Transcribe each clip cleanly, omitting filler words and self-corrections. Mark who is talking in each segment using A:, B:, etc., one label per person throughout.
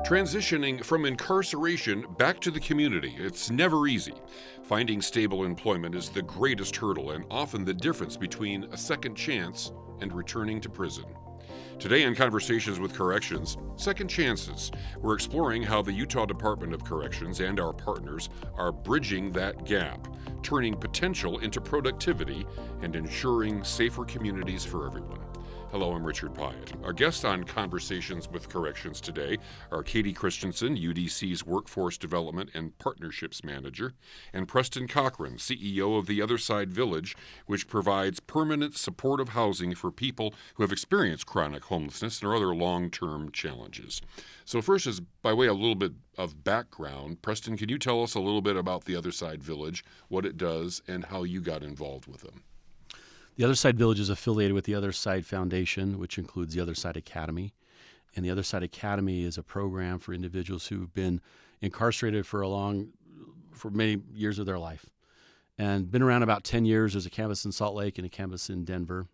A: Transitioning from incarceration back to the community, it's never easy. Finding stable employment is the greatest hurdle and often the difference between a second chance and returning to prison. Today on Conversations with Corrections, Second Chances, we're exploring how the Utah Department of Corrections and our partners are bridging that gap, turning potential into productivity and ensuring safer communities for everyone. Hello, I'm Richard Pyatt. Our guests on Conversations with Corrections today are Katie Christensen, UDC's Workforce Development and Partnerships Manager, and Preston Cochran, CEO of the Other Side Village, which provides permanent supportive housing for people who have experienced chronic homelessness or other long-term challenges. So first is by way of a little bit of background. Preston, can you tell us a little bit about the Other Side Village, what it does, and how you got involved with them?
B: The Other Side Village is affiliated with the Other Side Foundation, which includes the Other Side Academy. And the Other Side Academy is a program for individuals who've been incarcerated for many years of their life. And been around about 10 years. There's a campus in Salt Lake and a campus in Denver.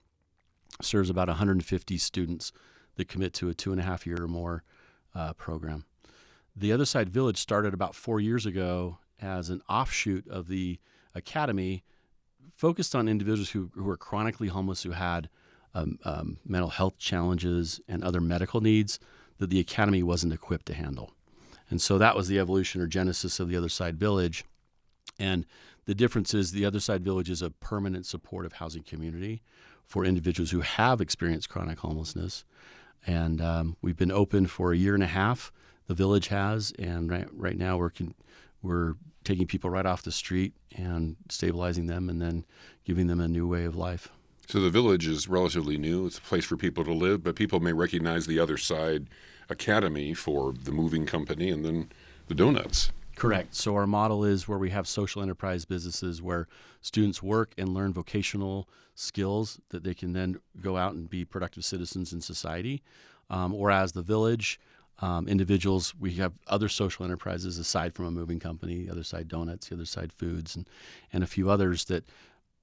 B: Serves about 150 students that commit to a 2.5-year or more program. The Other Side Village started about 4 years ago as an offshoot of the Academy, focused on individuals who are chronically homeless, who had mental health challenges and other medical needs that the Academy wasn't equipped to handle. And so that was the evolution or genesis of the Other Side Village. And the difference is the Other Side Village is a permanent supportive housing community for individuals who have experienced chronic homelessness. And we've been open for 1.5 years, the village has, and right now we're taking people right off the street and stabilizing them and then giving them a new way of life.
A: So the village is relatively new. It's a place for people to live, but people may recognize the Other Side Academy for the moving company and then the donuts.
B: Correct. So our model is where we have social enterprise businesses where students work and learn vocational skills that they can then go out and be productive citizens in society. Whereas the village, individuals, we have other social enterprises aside from a moving company, the Other Side Donuts, the Other Side Foods, and a few others that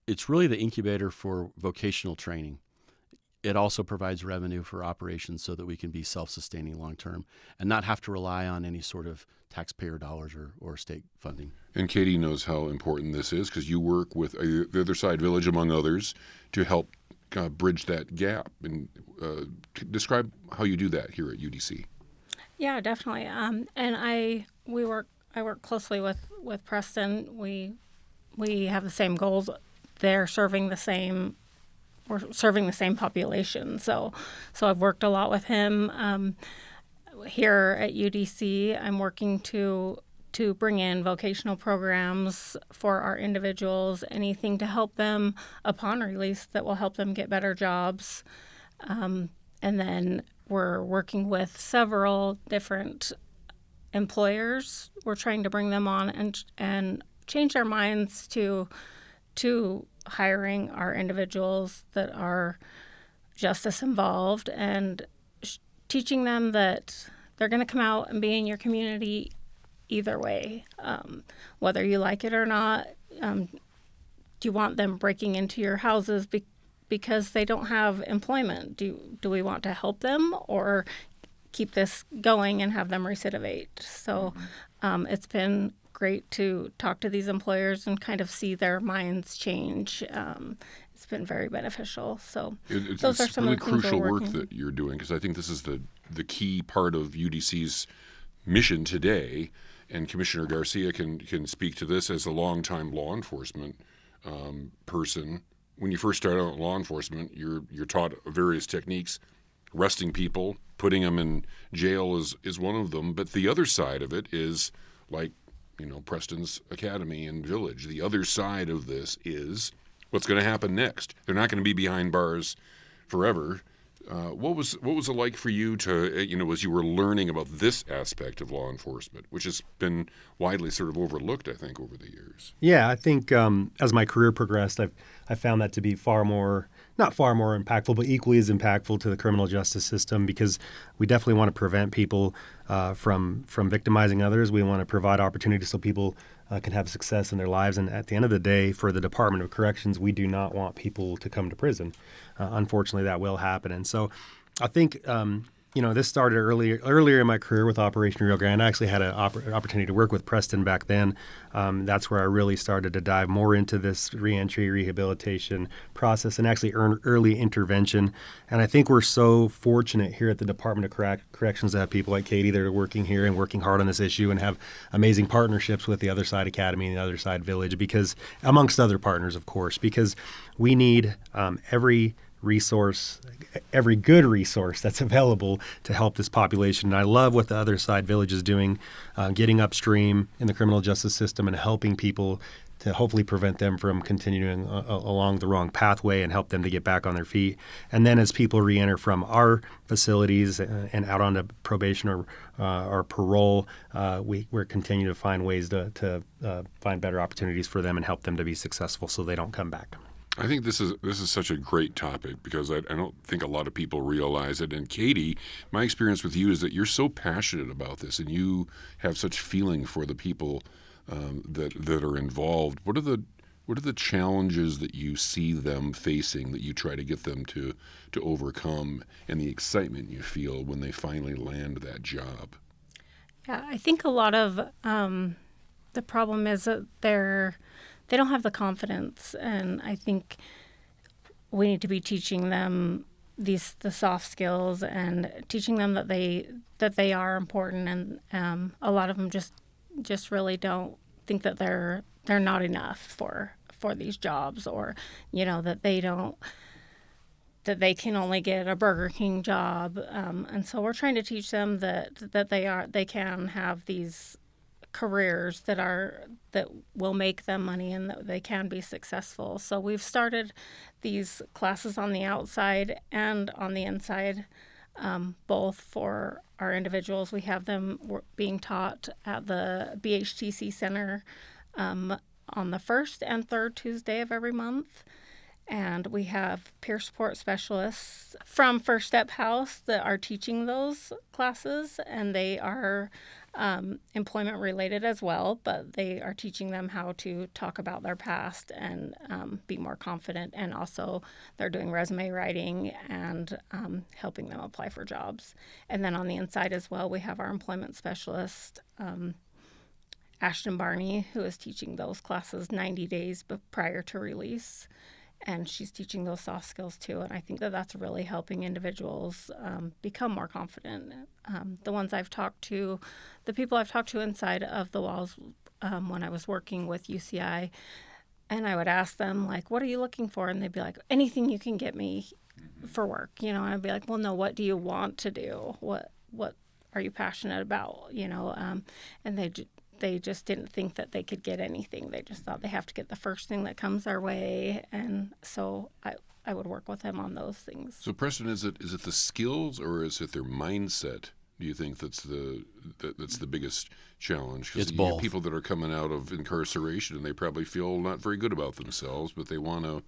B: it's really the incubator for vocational training. It also provides revenue for operations so that we can be self-sustaining long-term and not have to rely on any sort of taxpayer dollars or state funding.
A: And Katie knows how important this is because you work with the Other Side Village, among others, to help bridge that gap. And describe how you do that here at UDC.
C: Yeah, definitely. And I work closely with Preston. We have the same goals. They're serving the same population. So I've worked a lot with him. Here at UDC, I'm working to bring in vocational programs for our individuals, anything to help them upon release that will help them get better jobs. And then we're working with several different employers. We're trying to bring them on and change their minds to hiring our individuals that are justice involved and teaching them that they're going to come out and be in your community either way, whether you like it or not. Do you want them breaking into your houses because they don't have employment? Do we want to help them or keep this going and have them recidivate? So it's been great to talk to these employers and kind of see their minds change. It's been very beneficial. So those are some
A: really
C: of the things
A: crucial
C: we're
A: work
C: working.
A: that you're doing because I think this is the key part of UDC's mission today. And Commissioner Garcia can speak to this as a longtime law enforcement person. When you first start out in law enforcement, you're taught various techniques. Arresting people, putting them in jail is one of them. But the other side of it is like, Preston's Academy and Village. The other side of this is what's going to happen next. They're not going to be behind bars forever. What was it like for you to, as you were learning about this aspect of law enforcement, which has been widely sort of overlooked, I think, over the years?
D: Yeah, I think as my career progressed, I found that to be not far more impactful, but equally as impactful to the criminal justice system because we definitely want to prevent people from victimizing others. We want to provide opportunities so people can have success in their lives. And at the end of the day, for the Department of Corrections, we do not want people to come to prison. Unfortunately, that will happen. And so I think this started earlier in my career with Operation Rio Grande. I actually had an opportunity to work with Preston back then. That's where I really started to dive more into this reentry rehabilitation process and actually early intervention. And I think we're so fortunate here at the Department of Corrections to have people like Katie that are working here and working hard on this issue and have amazing partnerships with the Other Side Academy and the Other Side Village, because, amongst other partners, of course, because we need every good resource that's available to help this population. And I love what the Other Side Village is doing, getting upstream in the criminal justice system and helping people to hopefully prevent them from continuing along the wrong pathway and help them to get back on their feet. And then as people reenter from our facilities and out onto probation or parole, we're continuing to find ways to find better opportunities for them and help them to be successful so they don't come back.
A: I think this is such a great topic because I don't think a lot of people realize it. And Katie, my experience with you is that you're so passionate about this and you have such feeling for the people that are involved. What are the challenges that you see them facing that you try to get them to overcome, and the excitement you feel when they finally land that job?
C: Yeah, I think a lot of the problem is that they don't have the confidence, and I think we need to be teaching them the soft skills and teaching them that they are important, and a lot of them just really don't think that they're not enough for these jobs, or that they can only get a Burger King job, and so we're trying to teach them that they can have these careers that will make them money and that they can be successful. So we've started these classes on the outside and on the inside, both for our individuals. We have them being taught at the BHTC Center on the first and third Tuesday of every month. And we have peer support specialists from First Step House that are teaching those classes, and they are employment related as well, but they are teaching them how to talk about their past and be more confident. And also they're doing resume writing and helping them apply for jobs. And then on the inside as well, we have our employment specialist, Ashton Barney, who is teaching those classes 90 days prior to release. And she's teaching those soft skills too. And I think that that's really helping individuals become more confident. The people I've talked to inside of the walls when I was working with UCI, and I would ask them, like, what are you looking for? And they'd be like, anything you can get me for work. And I'd be like, well, no, what do you want to do? What are you passionate about? And they just didn't think that they could get anything. They just thought they have to get the first thing that comes their way. And so I would work with them on those things.
A: So Preston, is it the skills or is it their mindset? Do you think that's the biggest challenge? 'Cause
B: It's both.
A: People that are coming out of incarceration and they probably feel not very good about themselves, but they want to,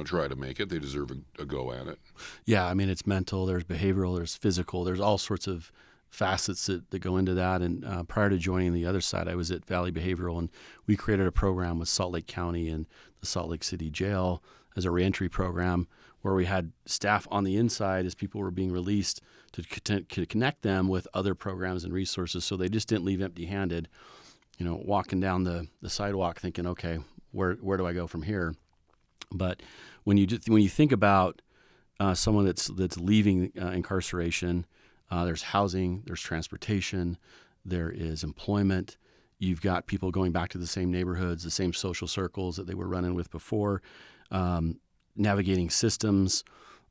A: try to make it. They deserve a go at it.
B: Yeah, I mean, it's mental, there's behavioral, there's physical, there's all sorts of facets that go into that. And prior to joining the Other Side, I was at Valley Behavioral, and we created a program with Salt Lake County and the Salt Lake City Jail as a reentry program where we had staff on the inside as people were being released to connect them with other programs and resources so they just didn't leave empty-handed, walking down the sidewalk thinking, okay, where do I go from here? But when you think about someone that's leaving incarceration, there's housing, there's transportation, there is employment. You've got people going back to the same neighborhoods, the same social circles that they were running with before, navigating systems,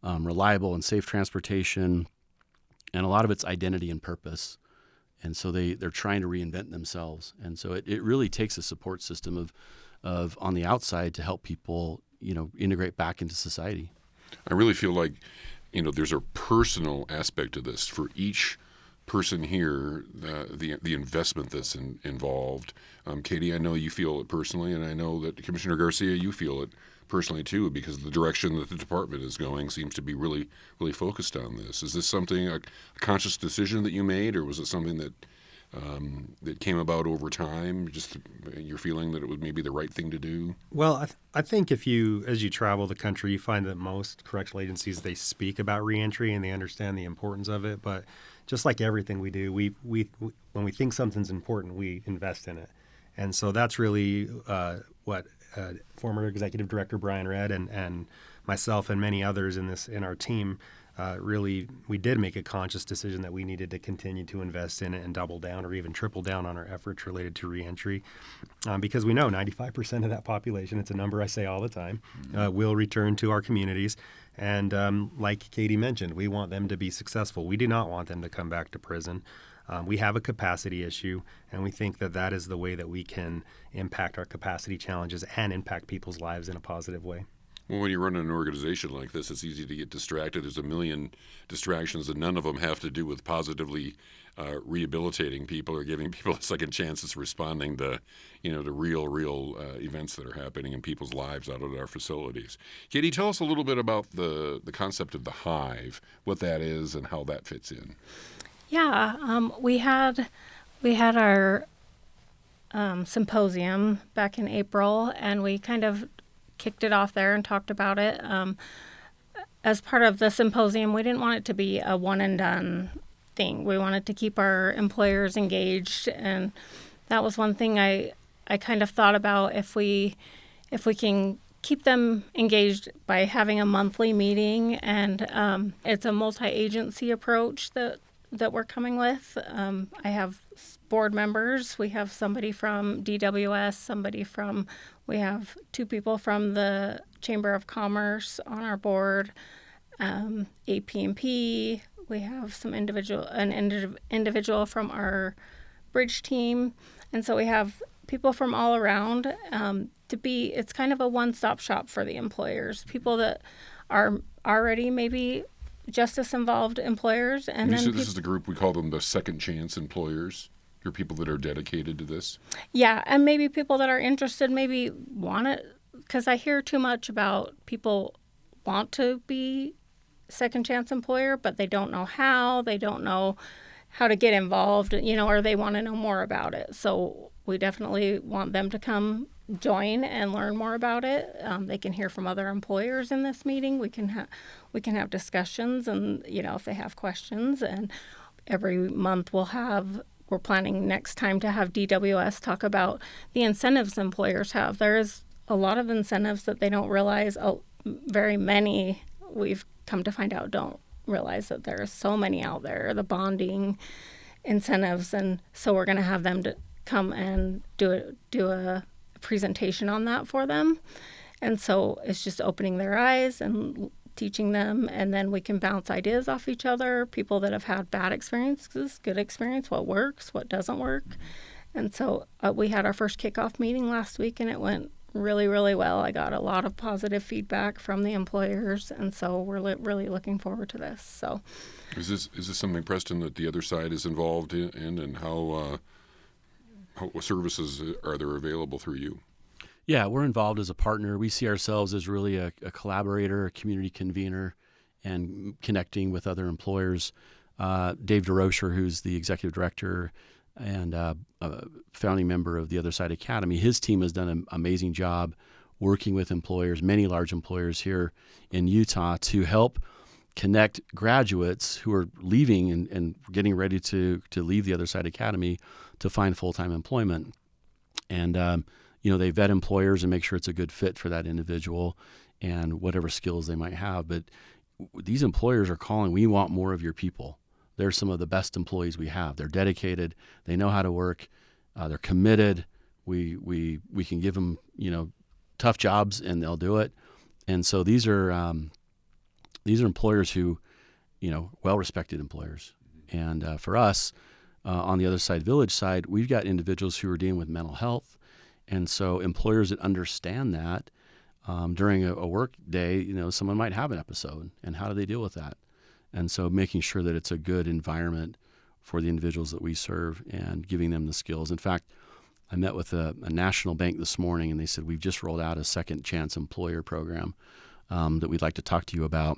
B: reliable and safe transportation, and a lot of it's identity and purpose. And so they're trying to reinvent themselves. And so it really takes a support system of on the outside to help people, integrate back into society.
A: I really feel like there's a personal aspect to this for each person here, the investment that's involved. Katie, I know you feel it personally, and I know that Commissioner Garcia, you feel it personally too, because the direction that the department is going seems to be really, really focused on this. Is this something, a conscious decision that you made, or was it something that that came about over time? Just you're feeling that it was maybe the right thing to do?
D: Well, I think as you travel the country, you find that most correctional agencies, they speak about reentry and they understand the importance of it. But just like everything we do, we when we think something's important, we invest in it. And so that's really what former executive director Brian Redd and myself and many others in our team really, we did make a conscious decision that we needed to continue to invest in it and double down or even triple down on our efforts related to reentry, because we know 95% of that population, it's a number I say all the time, will return to our communities. And like Katie mentioned, we want them to be successful. We do not want them to come back to prison. We have a capacity issue, and we think that that is the way that we can impact our capacity challenges and impact people's lives in a positive way.
A: Well, when you run an organization like this, it's easy to get distracted. There's a million distractions, and none of them have to do with positively rehabilitating people or giving people a second chances responding to, to real events that are happening in people's lives out at our facilities. Katie, tell us a little bit about the concept of the Hive, what that is, and how that fits in.
C: Yeah, we had our symposium back in April, and we kind of kicked it off there and talked about it. As part of the symposium, we didn't want it to be a one and done thing. We wanted to keep our employers engaged, and that was one thing I kind of thought about, if we can keep them engaged by having a monthly meeting, and it's a multi-agency approach that we're coming with. I have board members. We have somebody from DWS, we have two people from the Chamber of Commerce on our board, AP&P. We have an individual from our bridge team. And so we have people from all around it's kind of a one-stop shop for the employers, people that are already maybe justice involved employers. And
A: you
C: then
A: said this is the group, we call them the second chance employers. You're people that are dedicated to this.
C: Yeah, and maybe people that are interested, maybe want it, because I hear too much about people want to be second chance employer, but they don't know how. They don't know how to get involved, or they want to know more about it. So we definitely want them to come join and learn more about it. They can hear from other employers in this meeting. We can have discussions, and if they have questions. And every month we're planning next time to have DWS talk about the incentives employers have. There is a lot of incentives that they don't realize. Very many, we've come to find out, don't realize that there are so many out there, the bonding incentives. And so we're going to have them to come and do a presentation on that for them. And so it's just opening their eyes and teaching them, and then we can bounce ideas off each other, people that have had bad experiences, good experience, what works, what doesn't work. And so we had our first kickoff meeting last week, and it went really, really well. I got a lot of positive feedback from the employers, and so we're really looking forward to this. So,
A: is this something, Preston, that the other side is involved in, and how what services are there available through you?
B: Yeah, we're involved as a partner. We see ourselves as really a collaborator, a community convener, and connecting with other employers. Dave DeRocher, who's the executive director and a founding member of the Other Side Academy, his team has done an amazing job working with employers, many large employers here in Utah, to help connect graduates who are leaving and getting ready to leave the Other Side Academy to find full-time employment. And they vet employers and make sure it's a good fit for that individual and whatever skills they might have. But these employers are calling, we want more of your people. They're some of the best employees we have. They're dedicated. They know how to work. They're committed. We can give them, tough jobs and they'll do it. And so these are employers who, well-respected employers. And for us, on the Other Side Village side, we've got individuals who are dealing with mental health. And so employers that understand that during a work day, someone might have an episode, and how do they deal with that? And so making sure that it's a good environment for the individuals that we serve and giving them the skills. In fact, I met with a national bank this morning, and they said, we've just rolled out a second chance employer program that we'd like to talk to you about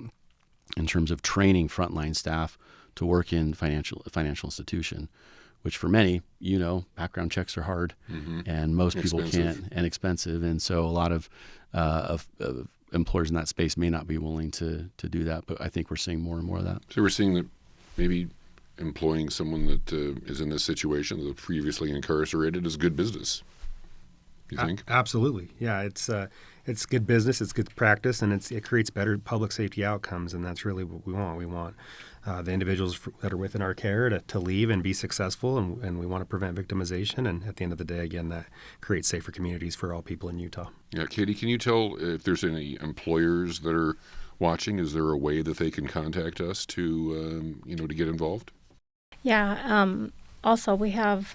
B: in terms of training frontline staff to work in financial institution. which for many, background checks are hard, and most people
A: Expensive.
B: can't, and expensive, and so a lot of employers in that space may not be willing to do that. But I think we're seeing more and more of that.
A: So we're seeing that maybe employing someone that is in this situation, that's previously incarcerated, is good business. You think?
D: Absolutely, yeah. It's good business, it's good practice, and it creates better public safety outcomes, and that's really what we want. We want the individuals that are within our care to leave and be successful, and we want to prevent victimization. And at the end of the day, again, that creates safer communities for all people in Utah.
A: Yeah, Katie, can you tell if there's any employers that are watching? Is there a way that they can contact us to get involved?
C: Yeah. Also, we have,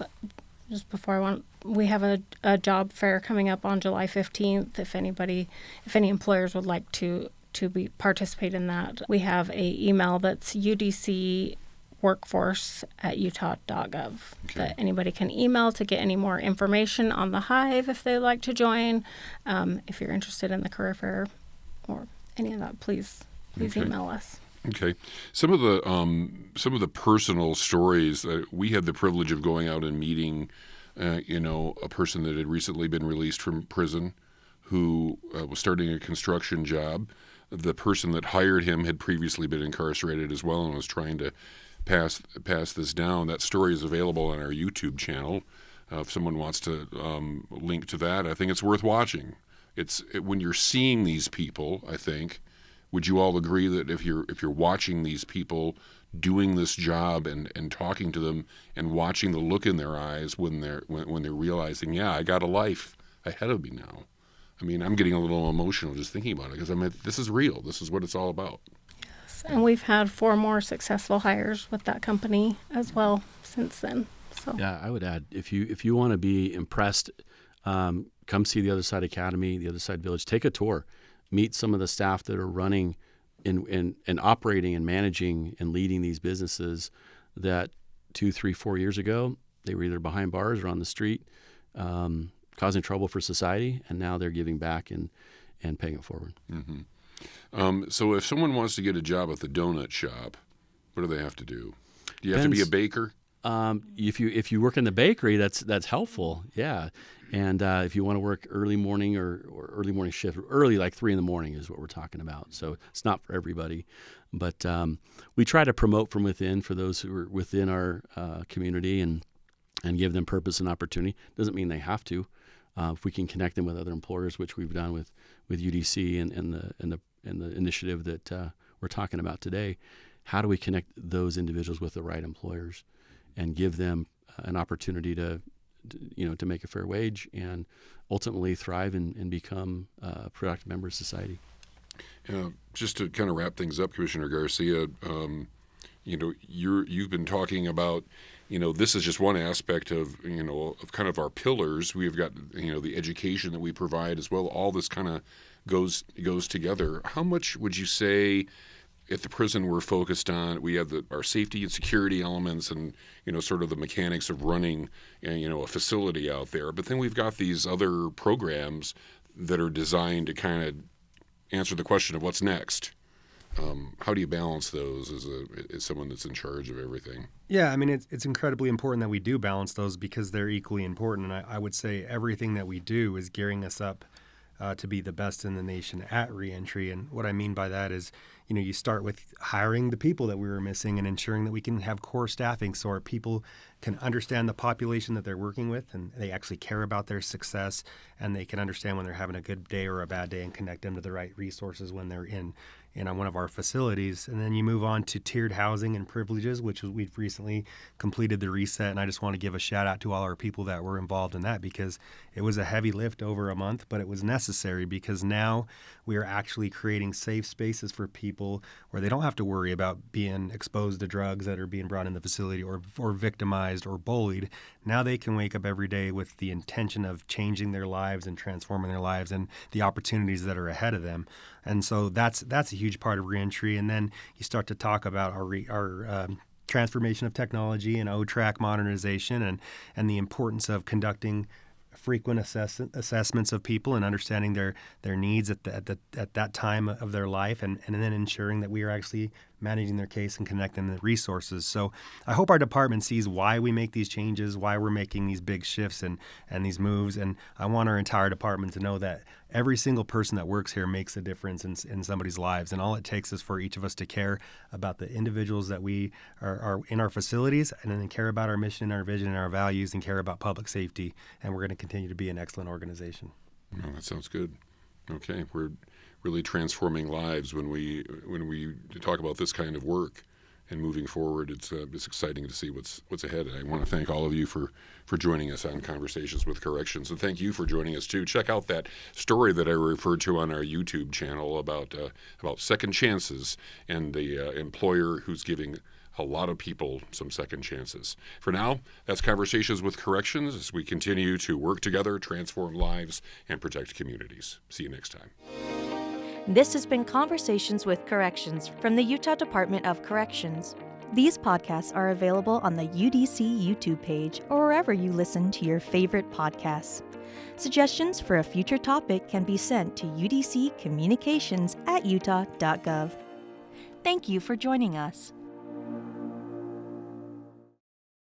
C: we have a job fair coming up on July 15th. If any employers would like to participate in that, we have a email that's udcworkforce@utah.gov that anybody can email to get any more information on the Hive if they'd like to join. If you're interested in the career fair or any of that, please email us.
A: Okay. Some of the personal stories that we had the privilege of going out and meeting, a person that had recently been released from prison who was starting a construction job. The person that hired him had previously been incarcerated as well and was trying to pass this down. That story is available on our YouTube channel. If someone wants to link to that, I think it's worth watching. When you're seeing these people, I think, would you all agree that if you're watching these people doing this job and talking to them and watching the look in their eyes when they're realizing, yeah, I got a life ahead of me now. I mean, I'm getting a little emotional just thinking about it because this is real. This is what it's all about.
C: Yes, and we've had 4 more successful hires with that company as well since then. So
B: Yeah, I would add, if you want to be impressed, come see the Other Side Academy, the Other Side Village. Take a tour. Meet some of the staff that are running and operating and managing and leading these businesses that 2, 3, 4 years ago, they were either behind bars or on the street, causing trouble for society, and now they're giving back and paying it forward.
A: Mm-hmm. So if someone wants to get a job at the donut shop, what do they have to do? Do you have to be a baker?
B: If you work in the bakery, that's helpful, yeah. And if you want to work early morning or early morning shift, early like 3 a.m. is what we're talking about. So it's not for everybody, but we try to promote from within for those who are within our community and give them purpose and opportunity. Doesn't mean they have to. If we can connect them with other employers, which we've done with UDC and the initiative that we're talking about today, how do we connect those individuals with the right employers and give them an opportunity to make a fair wage and ultimately thrive and become a productive member of society?
A: Just to kind of wrap things up, Commissioner Garcia, you've been talking about, this is just one aspect of kind of our pillars. We've got, the education that we provide as well. All this kind of goes together. How much would you say at the prison we're focused on? We have our safety and security elements and, sort of the mechanics of running, a facility out there. But then we've got these other programs that are designed to kind of answer the question of what's next. How do you balance those as someone that's in charge of everything?
D: Yeah, I mean, it's incredibly important that we do balance those because they're equally important. And I would say everything that we do is gearing us up to be the best in the nation at Reentry. And what I mean by that is, you start with hiring the people that we were missing and ensuring that we can have core staffing so our people can understand the population that they're working with and they actually care about their success and they can understand when they're having a good day or a bad day and connect them to the right resources when they're in one of our facilities. And then you move on to tiered housing and privileges, which we've recently completed the reset. And I just want to give a shout out to all our people that were involved in that because it was a heavy lift over a month, but it was necessary because now we are actually creating safe spaces for people where they don't have to worry about being exposed to drugs that are being brought in the facility or victimized or bullied. Now they can wake up every day with the intention of changing their lives and transforming their lives and the opportunities that are ahead of them. And so that's a huge part of Reentry. And then you start to talk about our transformation of technology and OTRAC modernization and the importance of conducting frequent assessments of people and understanding their needs at that time of their life and then ensuring that we are actually managing their case and connecting the resources. So I hope our department sees why we make these changes, why we're making these big shifts and these moves. And I want our entire department to know that every single person that works here makes a difference in somebody's lives. And all it takes is for each of us to care about the individuals that we are in our facilities, and then care about our mission, our vision, and our values, and care about public safety. And we're going to continue to be an excellent organization.
A: Oh, that sounds good. Okay, we're really transforming lives when we talk about this kind of work and moving forward. It's exciting to see what's ahead. And I want to thank all of you for joining us on Conversations with Corrections, and thank you for joining us too. Check out that story that I referred to on our YouTube channel about second chances and the employer who's giving a lot of people some second chances. For now, that's Conversations with Corrections as we continue to work together, transform lives, and protect communities. See you next time.
E: This has been Conversations with Corrections from the Utah Department of Corrections. These podcasts are available on the UDC YouTube page or wherever you listen to your favorite podcasts. Suggestions for a future topic can be sent to udccommunications@utah.gov. Thank you for joining us.